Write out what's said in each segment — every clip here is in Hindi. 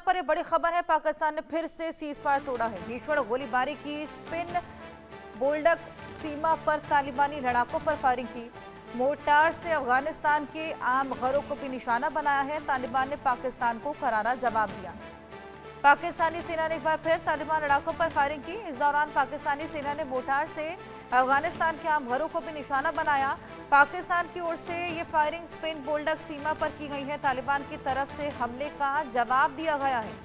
पर ये बड़ी खबर है, पाकिस्तान ने फिर से सीज फायर तोड़ा है। भीषण गोलीबारी की, स्पिन बोल्डक सीमा पर तालिबानी लड़ाकों पर फायरिंग की, मोर्टार से अफगानिस्तान के आम घरों को भी निशाना बनाया है। तालिबान ने पाकिस्तान को करारा जवाब दिया। पाकिस्तानी सेना ने एक बार फिर तालिबान लड़ाकों पर फायरिंग की। इस दौरान पाकिस्तानी सेना ने मोर्टार से अफगानिस्तान के आम घरों को भी निशाना बनाया। पाकिस्तान की ओर से ये फायरिंग स्पिन बोल्डक सीमा पर की गई है। तालिबान की तरफ से हमले का जवाब दिया गया है।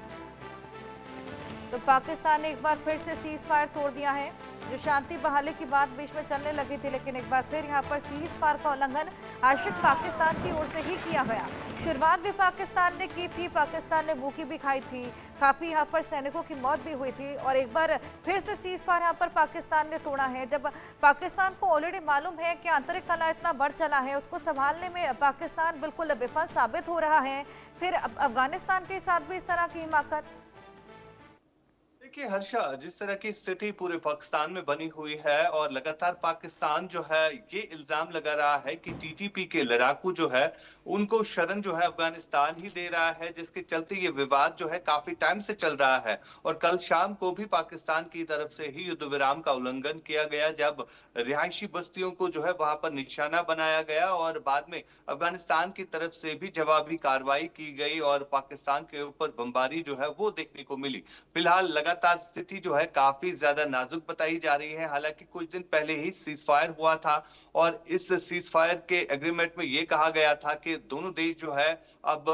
तो पाकिस्तान ने एक बार फिर से सीज फायर तोड़ दिया है। जो शांति बहाली की बात बीच में चलने लगी थी, लेकिन एक बार फिर यहाँ पर सीज फायर का उल्लंघन आशिक पाकिस्तान की ओर से ही किया गया। शुरुआत भी पाकिस्तान ने की थी, पाकिस्तान ने भूखी भी खाई थी, काफी यहाँ पर सैनिकों की मौत भी हुई थी, और एक बार फिर से सीज फायर यहाँ पर पाकिस्तान ने तोड़ा है। जब पाकिस्तान को ऑलरेडी मालूम है कि आंतरिक कलह इतना बढ़ चला है, उसको संभालने में पाकिस्तान बिल्कुल विफल साबित हो रहा है, फिर अफगानिस्तान के साथ भी इस तरह की हिमाकत। देखिए हर्षा, जिस तरह की स्थिति पूरे पाकिस्तान में बनी हुई है और लगातार पाकिस्तान जो है ये इल्जाम लगा रहा है कि टीटीपी के लड़ाकू जो है उनको शरण जो है अफगानिस्तान ही दे रहा है, जिसके चलते ये विवाद जो है काफी टाइम से चल रहा है। और कल शाम को भी पाकिस्तान की तरफ से ही युद्ध विराम का उल्लंघन किया गया, जब रिहायशी बस्तियों को जो है वहां पर निशाना बनाया गया और बाद में अफगानिस्तान की तरफ से भी जवाबी कार्रवाई की गई और पाकिस्तान के ऊपर बमबारी जो है वो देखने को मिली। फिलहाल लगातार स्थिति जो है काफी ज्यादा नाजुक बताई जा रही है। हालांकि कुछ दिन पहले ही सीज फायर हुआ था और इस सीज फायर के एग्रीमेंट में ये कहा गया था कि दोनों देश जो है अब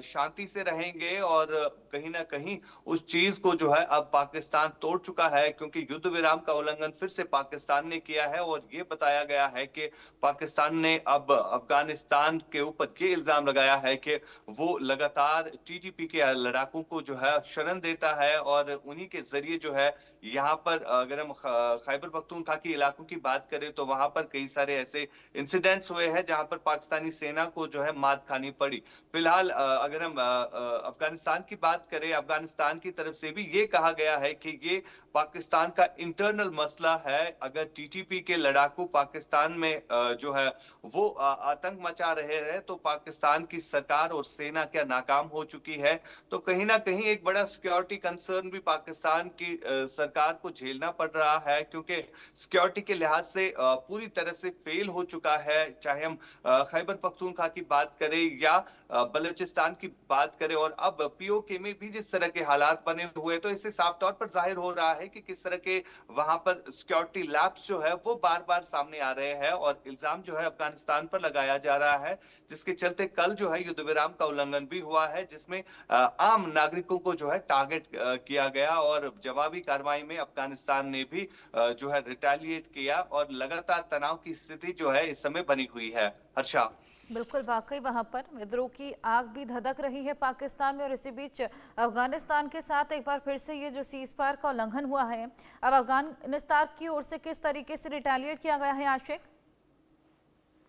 शांति से रहेंगे, और कहीं ना कहीं उस चीज को जो है अब पाकिस्तान तोड़ चुका है, क्योंकि युद्ध विराम का उल्लंघन फिर से पाकिस्तान ने किया है। और ये बताया गया है कि पाकिस्तान ने अब अफगानिस्तान के ऊपर ये इल्जाम लगाया है कि वो लगातार टीटीपी के लड़ाकों को जो है शरण देता है और उन्हीं के जरिए जो है यहाँ पर अगर हम खैबर पख्तूनख्वा के इलाकों की बात करें तो वहां पर कई सारे ऐसे इंसिडेंट्स हुए हैं जहां पर पाकिस्तानी सेना को जो है मात खानी पड़ी। फिलहाल अगर हम अफगानिस्तान की बात करें, अफगानिस्तान की तरफ से भी ये कहा गया है कि ये पाकिस्तान का इंटरनल मसला है। अगर टीटीपी के लड़ाकू पाकिस्तान में जो है वो आतंक मचा रहे हैं तो पाकिस्तान की सरकार और सेना क्या नाकाम हो चुकी है। तो कहीं ना कहीं एक बड़ा सिक्योरिटी कंसर्न भी पाकिस्तान की सरकार को झेलना पड़ रहा है, क्योंकि सिक्योरिटी के लिहाज से पूरी तरह से फेल हो चुका है। चाहे हम खैबर पख्तूनख्वा की बात करें या बलूचिस्तान की बात करें, और अब पीओके में भी जिस तरह के हालात बने हुए, तो इससे साफ तौर पर जाहिर हो रहा है कि किस तरह के वहां पर सिक्योरिटी लैप्स जो है वो बार बार सामने आ रहे हैं और इल्जाम जो है अफगानिस्तान पर लगाया जा रहा है, जिसके चलते कल जो है युद्ध विराम का उल्लंघन भी हुआ है, जिसमें आम नागरिकों को जो है टारगेट किया गया और जवाबी कार्रवाई में अफगानिस्तान ने भी जो है रिटेलिएट किया और लगातार तनाव की स्थिति जो है इस समय बनी हुई है। हर्षा, बिल्कुल, वाकई वहां पर विद्रोह की आग भी धधक रही है पाकिस्तान में, और इसी बीच अफगानिस्तान के साथ एक बार फिर से ये जो सीज फायर का उल्लंघन हुआ है, अब अफगानिस्तान की ओर से किस तरीके से रिटेलिएट किया गया है आशिक?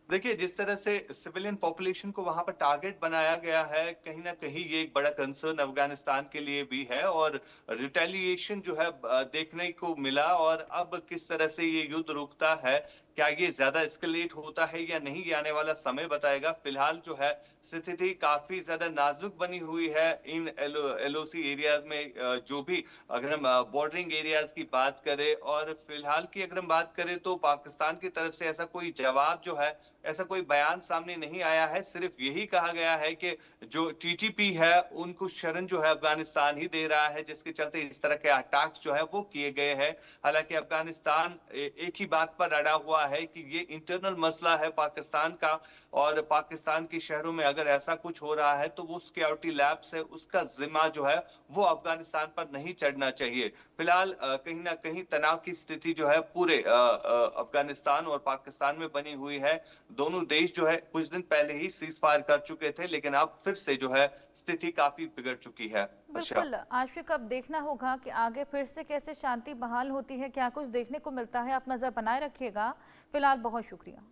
देखिए जिस तरह से सिविलियन पॉपुलेशन को वहां पर टारगेट बनाया गया है, कहीं ना कहीं ये एक बड़ा कंसर्न अफगानिस्तान के लिए भी है और रिटेलिएशन जो है देखने को मिला। और अब किस तरह से ये युद्ध रुकता है, क्या ये ज्यादा एस्केलेट होता है या नहीं, ये आने वाला समय बताएगा। फिलहाल जो है स्थिति काफी ज्यादा नाजुक बनी हुई है इन एलओसी एरियाज में, जो भी अगर हम बॉर्डरिंग एरियाज की बात करें। और फिलहाल की अगर हम बात करें तो पाकिस्तान की तरफ से ऐसा कोई जवाब जो है, ऐसा कोई बयान सामने नहीं आया है। सिर्फ यही कहा गया है कि जो टीटीपी है उनको शरण जो है अफगानिस्तान ही दे रहा है, जिसके चलते इस तरह के अटैक्स जो है वो किए गए हैं। हालांकि अफगानिस्तान एक ही बात पर अड़ा हुआ है कि ये इंटरनल मसला है पाकिस्तान का, और पाकिस्तान के शहरों में अगर ऐसा कुछ हो रहा है तो वो सिक्योरिटी लैब्स है, उसका जिम्मा जो है वो अफगानिस्तान पर नहीं चढ़ना चाहिए। फिलहाल कहीं ना कहीं तनाव की स्थिति जो है पूरे अफगानिस्तान और पाकिस्तान में बनी हुई है। दोनों देश जो है कुछ दिन पहले ही सीज फायर कर चुके थे, लेकिन अब फिर से जो है स्थिति काफी बिगड़ चुकी है। अच्छा, बिल्कुल आशिक, अब देखना होगा कि आगे फिर से कैसे शांति बहाल होती है, क्या कुछ देखने को मिलता है। आप नजर बनाए रखिएगा। फिलहाल बहुत शुक्रिया।